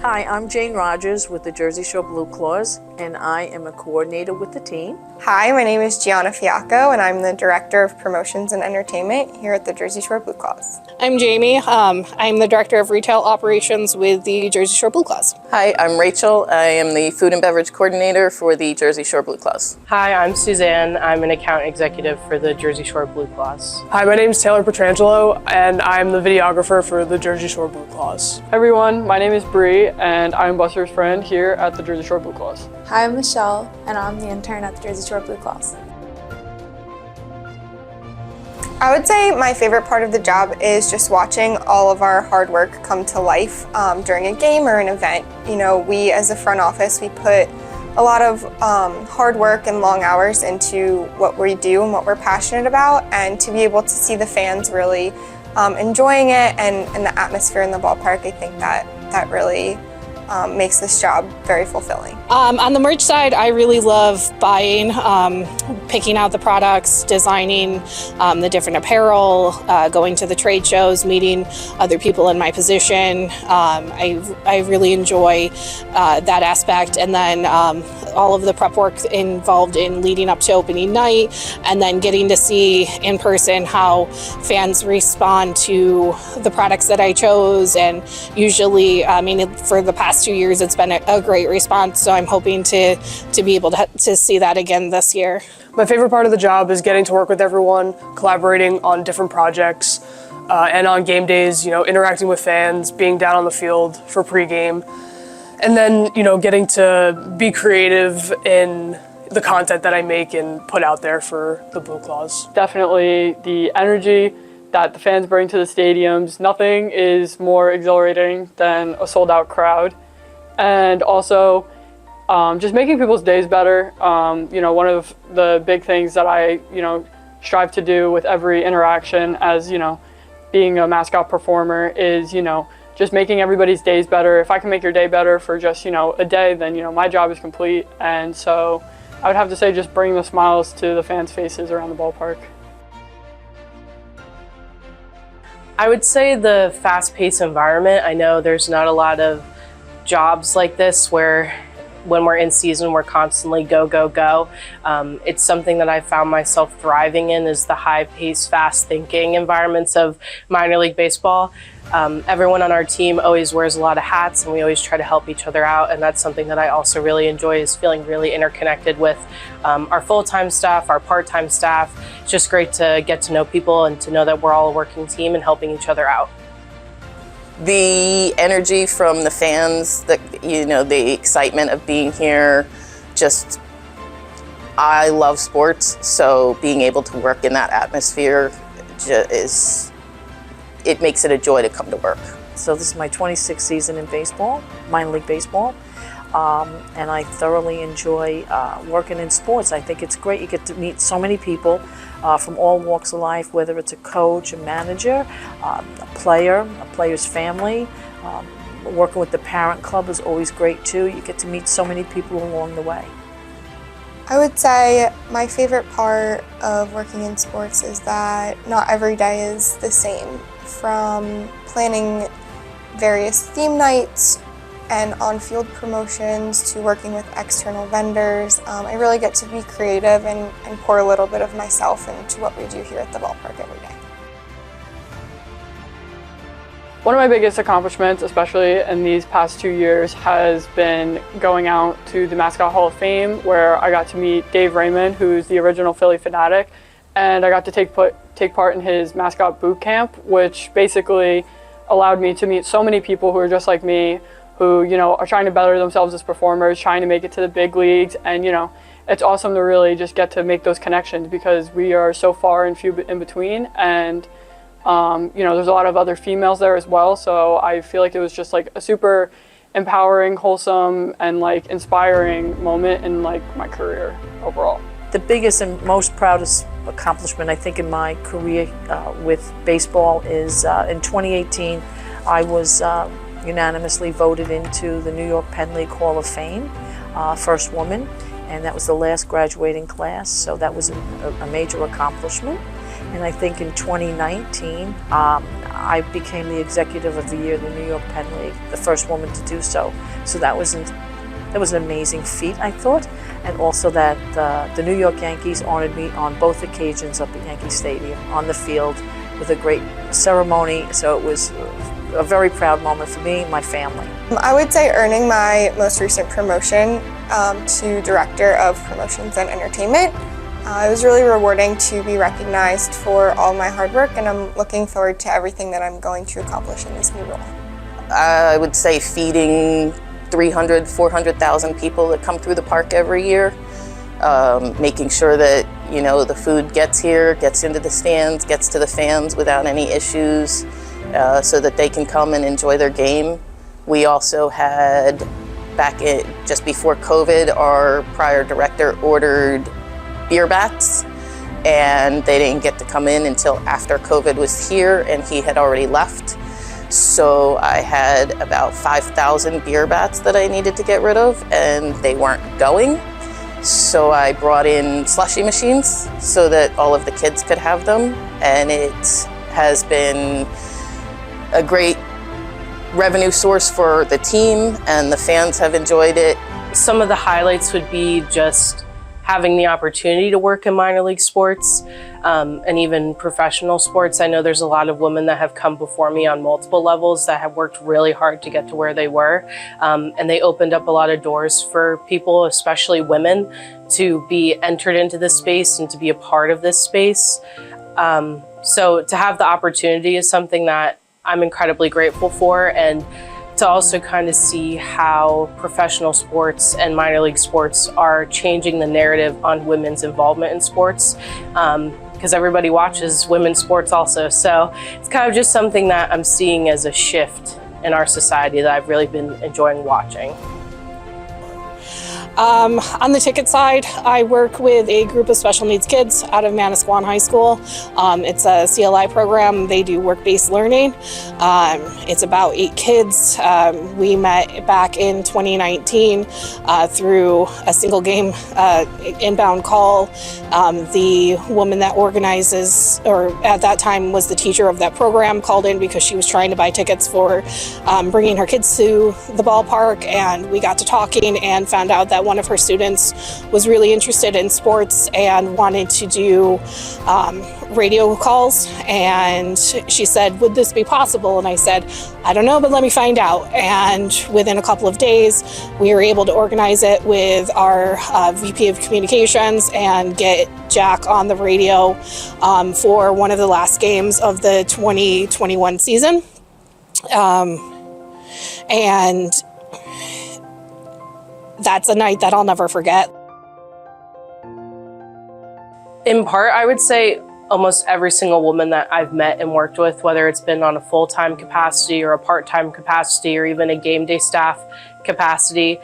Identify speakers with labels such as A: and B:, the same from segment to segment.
A: Hi, I'm Jane Rogers with the Jersey Shore BlueClaws, and I am a coordinator with the team.
B: Hi, my name is Gianna Fiacco, and I'm the Director of Promotions and Entertainment here at the Jersey Shore BlueClaws.
C: I'm Jamie. I'm the Director of Retail Operations with the Jersey Shore BlueClaws.
D: Hi, I'm Rachel. I am the Food and Beverage Coordinator for the Jersey Shore BlueClaws.
E: Hi, I'm Suzanne. I'm an account executive for the Jersey Shore BlueClaws.
F: Hi, my name is Taylor Petrangelo, and I'm the videographer for the Jersey Shore BlueClaws.
G: Hi everyone, my name is Bree, and I'm Buster's friend here at the Jersey Shore BlueClaws.
H: Hi, I'm Michelle, and I'm the intern at the Jersey Shore BlueClaws.
B: I would say my favorite part of the job is just watching all of our hard work come to life during a game or an event. You know, we as a front office, we put a lot of hard work and long hours into what we do and what we're passionate about, and to be able to see the fans really enjoying it and the atmosphere in the ballpark, I think that really makes this job very fulfilling.
C: On the merch side, I really love buying, picking out the products, designing the different apparel, going to the trade shows, meeting other people in my position. I really enjoy that aspect, and then all of the prep work involved in leading up to opening night, and then getting to see in person how fans respond to the products that I chose. And usually, I mean, for the past 2 years, it's been a great response, so I'm hoping to be able to see that again this year.
F: My favorite part of the job is getting to work with everyone, collaborating on different projects, and on game days, you know, interacting with fans, being down on the field for pregame, and then, you know, getting to be creative in the content that I make and put out there for the BlueClaws.
G: Definitely the energy that the fans bring to the stadiums. Nothing is more exhilarating than a sold-out crowd. And also just making people's days better. You know, one of the big things that I, strive to do with every interaction as, being a mascot performer is, just making everybody's days better. If I can make your day better for just, a day, then, my job is complete. And so I would have to say just bring the smiles to the fans' faces around the ballpark.
E: I would say the fast-paced environment. I know there's not a lot of jobs like this where when we're in season, we're constantly go, go, go. It's something that I found myself thriving in, is the high-paced, fast-thinking environments of minor league baseball. Everyone on our team always wears a lot of hats, and we always try to help each other out, and that's something that I also really enjoy, is feeling really interconnected with our full-time staff, our part-time staff. It's just great to get to know people and to know that we're all a working team and helping each other out.
D: The energy from the fans, the excitement of being here, I love sports, so being able to work in that atmosphere it makes it a joy to come to work.
A: So this is my 26th season in baseball, minor league baseball, and I thoroughly enjoy working in sports. I think it's great. You get to meet so many people from all walks of life, whether it's a coach, a manager, a player's family. Working with the parent club is always great too. You get to meet so many people along the way.
B: I would say my favorite part of working in sports is that not every day is the same. From planning various theme nights and on-field promotions to working with external vendors, I really get to be creative and pour a little bit of myself into what we do here at the ballpark every day.
G: One of my biggest accomplishments, especially in these past 2 years, has been going out to the Mascot Hall of Fame, where I got to meet Dave Raymond, who's the original Philly fanatic, and I got to take part in his mascot boot camp, which basically allowed me to meet so many people who are just like me, who are trying to better themselves as performers, trying to make it to the big leagues, and it's awesome to really just get to make those connections, because we are so far and few in between, and there's a lot of other females there as well, so I feel like it was just like a super empowering, wholesome, and like inspiring moment in like my career overall.
A: The biggest and most proudest accomplishment I think in my career with baseball is in 2018 I was unanimously voted into the New York Penn League Hall of Fame, first woman, and that was the last graduating class, so that was a major accomplishment. And I think in 2019, I became the Executive of the Year of the New York Penn League, the first woman to do so. So that was an amazing feat, I thought. And also that the New York Yankees honored me on both occasions up at Yankee Stadium, on the field, with a great ceremony. So it was a very proud moment for me and my family.
B: I would say earning my most recent promotion to Director of Promotions and Entertainment. It was really rewarding to be recognized for all my hard work, and I'm looking forward to everything that I'm going to accomplish in this new role.
D: I would say feeding 300, 400,000 people that come through the park every year, making sure that, you know, the food gets here, gets into the stands, gets to the fans without any issues, so that they can come and enjoy their game. We also had, just before COVID, our prior director ordered beer bats, and they didn't get to come in until after COVID was here and he had already left. So I had about 5,000 beer bats that I needed to get rid of, and they weren't going. So I brought in slushy machines so that all of the kids could have them, and it has been a great revenue source for the team, and the fans have enjoyed it.
E: Some of the highlights would be just having the opportunity to work in minor league sports and even professional sports. I know there's a lot of women that have come before me on multiple levels that have worked really hard to get to where they were. And they opened up a lot of doors for people, especially women, to be entered into this space and to be a part of this space. So to have the opportunity is something that I'm incredibly grateful for, and to also kind of see how professional sports and minor league sports are changing the narrative on women's involvement in sports, because everybody watches women's sports also. So it's kind of just something that I'm seeing as a shift in our society that I've really been enjoying watching.
C: On the ticket side, I work with a group of special needs kids out of Manasquan High School. It's a CLI program. They do work-based learning. It's about 8 kids. We met back in 2019 through a single game inbound call. The woman that organizes, or at that time was the teacher of that program, called in because she was trying to buy tickets for bringing her kids to the ballpark, and we got to talking and found out that one of her students was really interested in sports and wanted to do radio calls, and she said, would this be possible? And I said, I don't know, but let me find out. And within a couple of days, we were able to organize it with our VP of Communications and get Jack on the radio for one of the last games of the 2021 season. And that's a night that I'll never forget.
E: In part, I would say almost every single woman that I've met and worked with, whether it's been on a full-time capacity or a part-time capacity or even a game day staff capacity,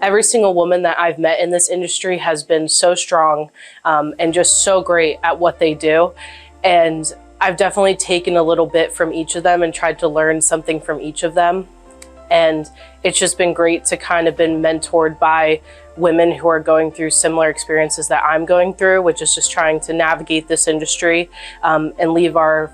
E: every single woman that I've met in this industry has been so strong and just so great at what they do. And I've definitely taken a little bit from each of them and tried to learn something from each of them. And it's just been great to kind of been mentored by women who are going through similar experiences that I'm going through, which is just trying to navigate this industry and leave our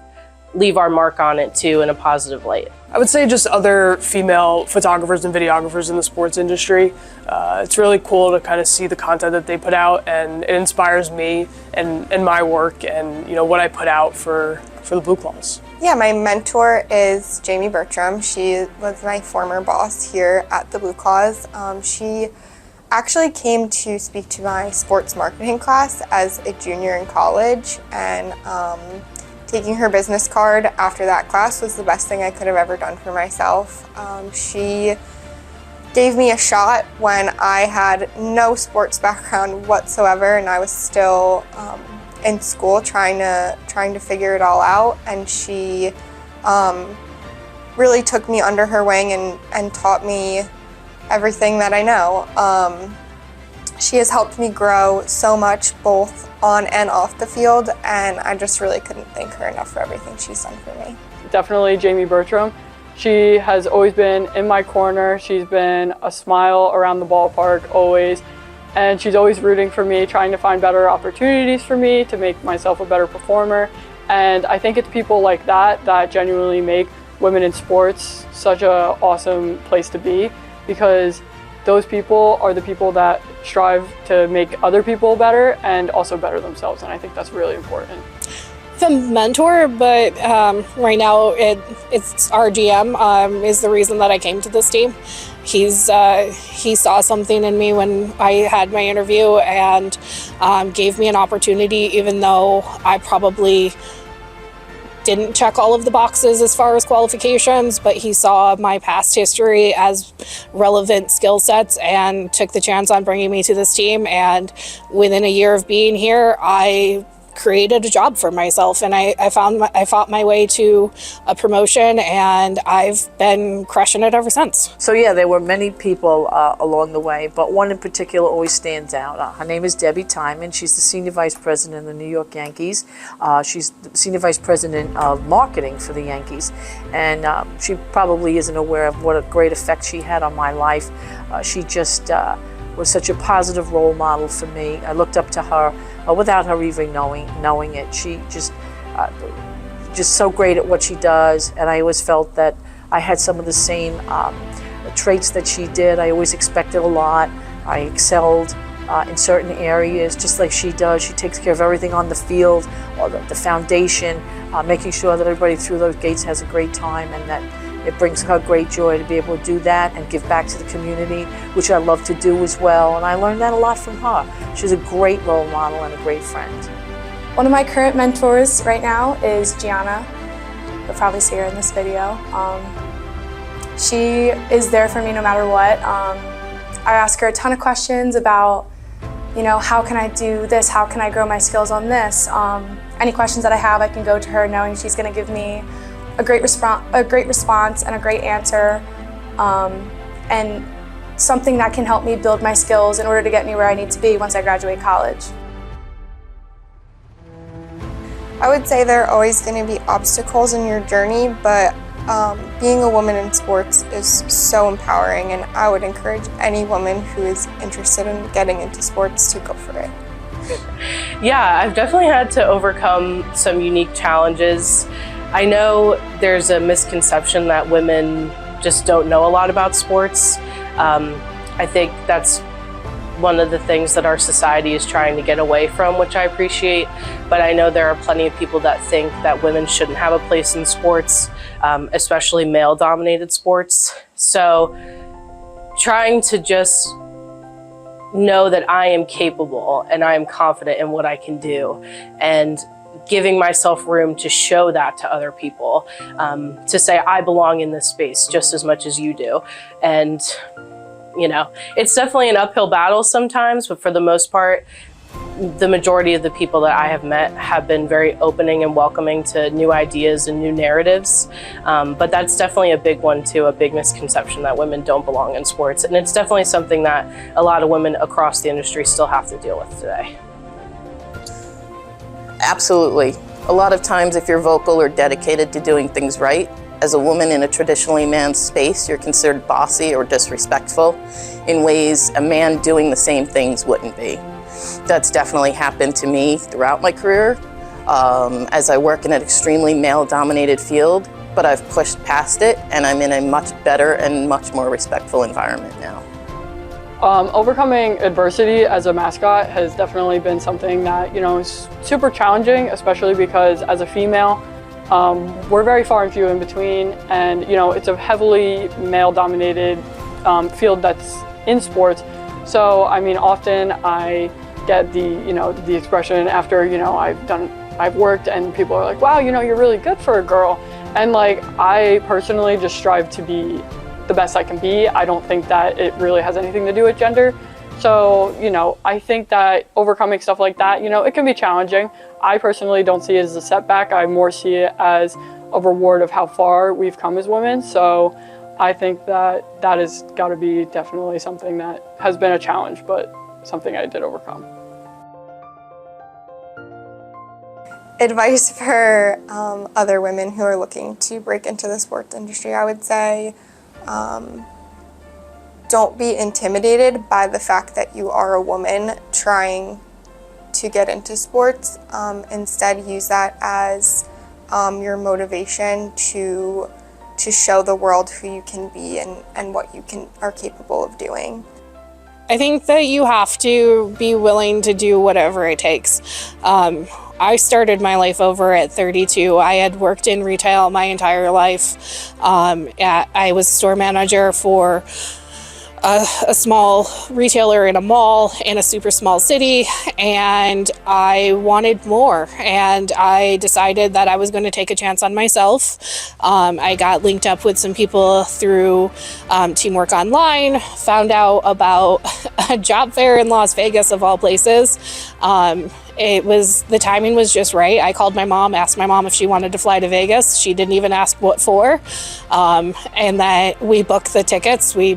E: mark on it too in a positive light.
F: I would say just other female photographers and videographers in the sports industry. It's really cool to kind of see the content that they put out, and it inspires me and my work and, you know, what I put out for the BlueClaws.
B: Yeah, my mentor is Jamie Bertram. She was my former boss here at the BlueClaws. She actually came to speak to my sports marketing class as a junior in college, and taking her business card after that class was the best thing I could have ever done for myself. She gave me a shot when I had no sports background whatsoever, and I was still in school trying to figure it all out, and she really took me under her wing and taught me everything that I know. She has helped me grow so much both on and off the field, and I just really couldn't thank her enough for everything she's done for me.
G: Definitely Jamie Bertram. She has always been in my corner. She's been a smile around the ballpark always. and she's always rooting for me, trying to find better opportunities for me to make myself a better performer. And I think it's people like that that genuinely make women in sports such an awesome place to be, because those people are the people that strive to make other people better and also better themselves, and I think that's really important.
C: The mentor, but right now it's our GM is the reason that I came to this team. He saw something in me when I had my interview and gave me an opportunity, even though I probably didn't check all of the boxes as far as qualifications, but he saw my past history as relevant skill sets and took the chance on bringing me to this team. And within a year of being here, I created a job for myself, and I fought my way to a promotion, and I've been crushing it ever since.
A: So yeah, there were many people along the way, but one in particular always stands out. Her name is Debbie Timon. She's the Senior Vice President of the New York Yankees. She's the Senior Vice President of Marketing for the Yankees, and she probably isn't aware of what a great effect she had on my life. She just was such a positive role model for me. I looked up to her without her even knowing it. She just so great at what she does, and I always felt that I had some of the same traits that she did. I always expected a lot. I excelled in certain areas, just like she does. She takes care of everything on the field, or the foundation, making sure that everybody through those gates has a great time, and that it brings her great joy to be able to do that and give back to the community, which I love to do as well. And I learned that a lot from her. She's a great role model and a great friend.
H: One of my current mentors right now is Gianna. You'll probably see her in this video. She is there for me no matter what. I ask her a ton of questions about, how can I do this? How can I grow my skills on this? Any questions that I have, I can go to her knowing she's going to give me a great response and a great answer, and something that can help me build my skills in order to get me where I need to be once I graduate college.
B: I would say there are always going to be obstacles in your journey, but being a woman in sports is so empowering, and I would encourage any woman who is interested in getting into sports to go for it.
E: Yeah, I've definitely had to overcome some unique challenges. I know there's a misconception that women just don't know a lot about sports. I think that's one of the things that our society is trying to get away from, which I appreciate. But I know there are plenty of people that think that women shouldn't have a place in sports, especially male-dominated sports. So trying to just know that I am capable and I am confident in what I can do, and giving myself room to show that to other people, to say I belong in this space just as much as you do. And it's definitely an uphill battle sometimes, but for the most part, the majority of the people that I have met have been very opening and welcoming to new ideas and new narratives. But that's definitely a big one too, a big misconception that women don't belong in sports. And it's definitely something that a lot of women across the industry still have to deal with today.
D: Absolutely. A lot of times if you're vocal or dedicated to doing things right, as a woman in a traditionally man's space, you're considered bossy or disrespectful in ways a man doing the same things wouldn't be. That's definitely happened to me throughout my career as I work in an extremely male-dominated field, but I've pushed past it and I'm in a much better and much more respectful environment now.
G: Overcoming adversity as a mascot has definitely been something that, is super challenging, especially because as a female, we're very far and few in between, and it's a heavily male-dominated field that's in sports. So often I get the expression after I've worked, and people are like, "Wow, you're really good for a girl," and I personally just strive to be the best I can be. I don't think that it really has anything to do with gender. So, I think that overcoming stuff like that, it can be challenging. I personally don't see it as a setback. I more see it as a reward of how far we've come as women. So I think that has got to be definitely something that has been a challenge, but something I did overcome.
B: Advice for other women who are looking to break into the sports industry, I would say don't be intimidated by the fact that you are a woman trying to get into sports. Instead, use that as your motivation to show the world who you can be and what you are capable of doing.
C: I think that you have to be willing to do whatever it takes. I started my life over at 32. I had worked in retail my entire life. I was store manager for a small retailer in a mall in a super small city, and I wanted more, and I decided that I was going to take a chance on myself. I got linked up with some people through Teamwork Online, found out about a job fair in Las Vegas of all places. The timing was just right. I called my mom, asked my mom if she wanted to fly to Vegas. She didn't even ask what for. And then we booked the tickets. We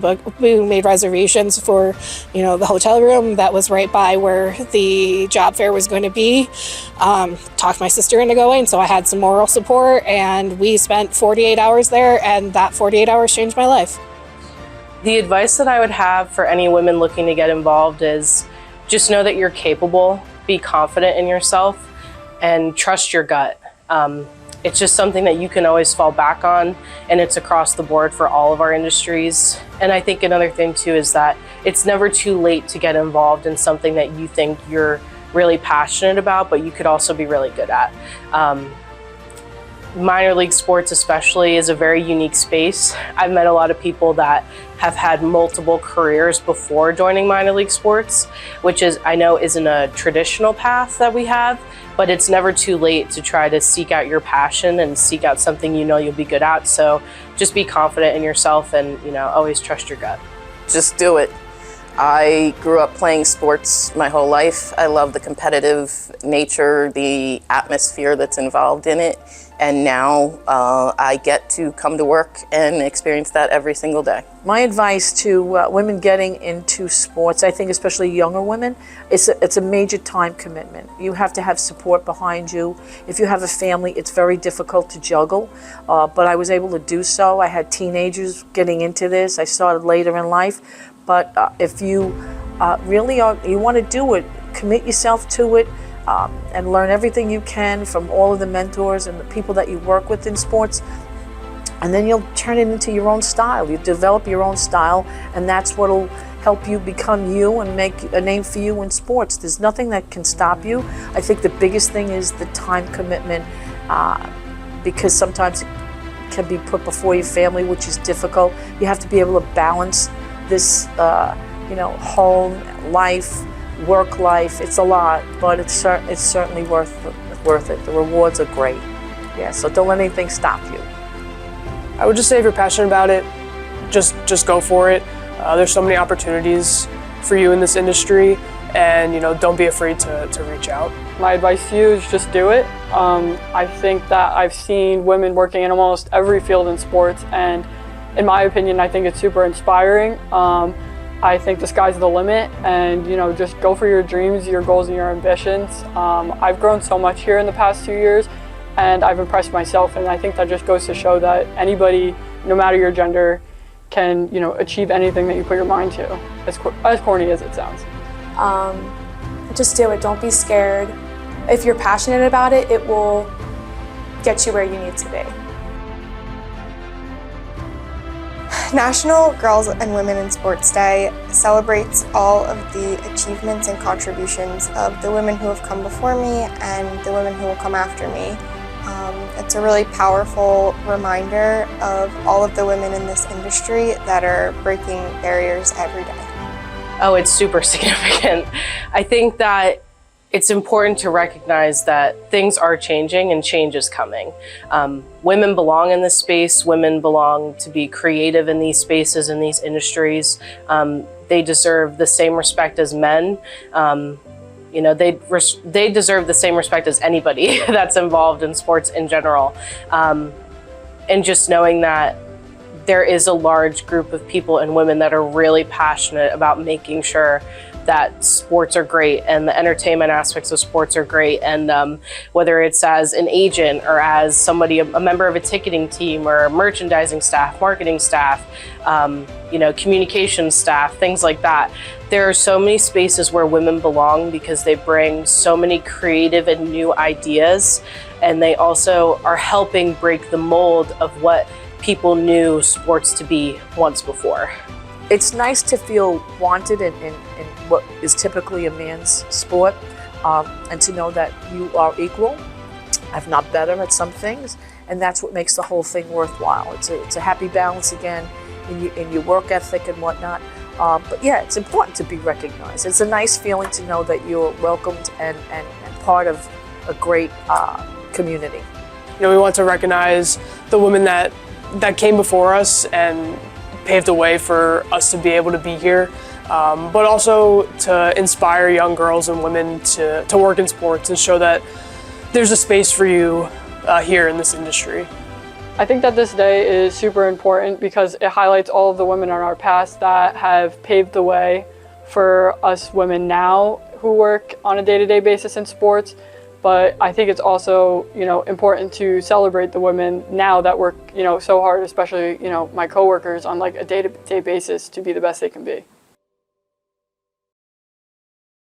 C: made reservations for, the hotel room that was right by where the job fair was going to be. Talked my sister into going, so I had some moral support, and we spent 48 hours there, and that 48 hours changed my life.
E: The advice that I would have for any women looking to get involved is just know that you're capable. Be confident in yourself and trust your gut. It's just something that you can always fall back on, and it's across the board for all of our industries. And I think another thing too is that it's never too late to get involved in something that you think you're really passionate about, but you could also be really good at. Minor league sports especially is a very unique space. I've met a lot of people that have had multiple careers before joining minor league sports, which I know isn't a traditional path that we have, but it's never too late to try to seek out your passion and seek out something you'll be good at. So just be confident in yourself and always trust your gut.
D: Just do it. I grew up playing sports my whole life. I love the competitive nature, the atmosphere that's involved in it. And now I get to come to work and experience that every single day.
A: My advice to women getting into sports, I think especially younger women, it's a major time commitment. You have to have support behind you. If you have a family, it's very difficult to juggle, but I was able to do so. I had teenagers getting into this. I started later in life, but if you you want to do it, commit yourself to it. And learn everything you can from all of the mentors and the people that you work with in sports, and then you'll turn it into your own style. You develop your own style, and that's what'll help you become you and make a name for you in sports. There's nothing that can stop you. I think the biggest thing is the time commitment, because sometimes it can be put before your family, which is difficult. You have to be able to balance this, home life, work life. It's a lot, but it's certainly worth it. The rewards are great. Yeah, so don't let anything stop you.
F: I would just say if you're passionate about it, just go for it. There's so many opportunities for you in this industry, and don't be afraid to reach out.
G: My advice to you is just do it. I think that I've seen women working in almost every field in sports, and in my opinion, I think it's super inspiring. I think the sky's the limit, and just go for your dreams, your goals, and your ambitions. I've grown so much here in the past 2 years, and I've impressed myself, and I think that just goes to show that anybody, no matter your gender, can achieve anything that you put your mind to, as corny as it sounds.
H: Just do it. Don't be scared. If you're passionate about it, it will get you where you need to be.
B: National Girls and Women in Sports Day celebrates all of the achievements and contributions of the women who have come before me and the women who will come after me. It's a really powerful reminder of all of the women in this industry that are breaking barriers every day.
E: Oh, it's super significant. I think that it's important to recognize that things are changing and change is coming. Women belong in this space. Women belong to be creative in these spaces, in these industries. They deserve the same respect as men. They deserve the same respect as anybody that's involved in sports in general. And just knowing that there is a large group of people and women that are really passionate about making sure that sports are great and the entertainment aspects of sports are great. And whether it's as an agent or as somebody, a member of a ticketing team or merchandising staff, marketing staff, communications staff, things like that. There are so many spaces where women belong because they bring so many creative and new ideas, and they also are helping break the mold of what people knew sports to be once before.
A: It's nice to feel wanted in what is typically a man's sport, and to know that you are equal, if not better at some things, and that's what makes the whole thing worthwhile. It's a happy balance again in your work ethic and whatnot. But yeah, it's important to be recognized. It's a nice feeling to know that you're welcomed and part of a great community.
F: We want to recognize the women that came before us and paved the way for us to be able to be here, but also to inspire young girls and women to work in sports and show that there's a space for you here in this industry.
G: I think that this day is super important because it highlights all of the women in our past that have paved the way for us women now who work on a day-to-day basis in sports. But I think it's also, important to celebrate the women now that work, so hard, especially, my coworkers on like a day-to-day basis to be the best they can be.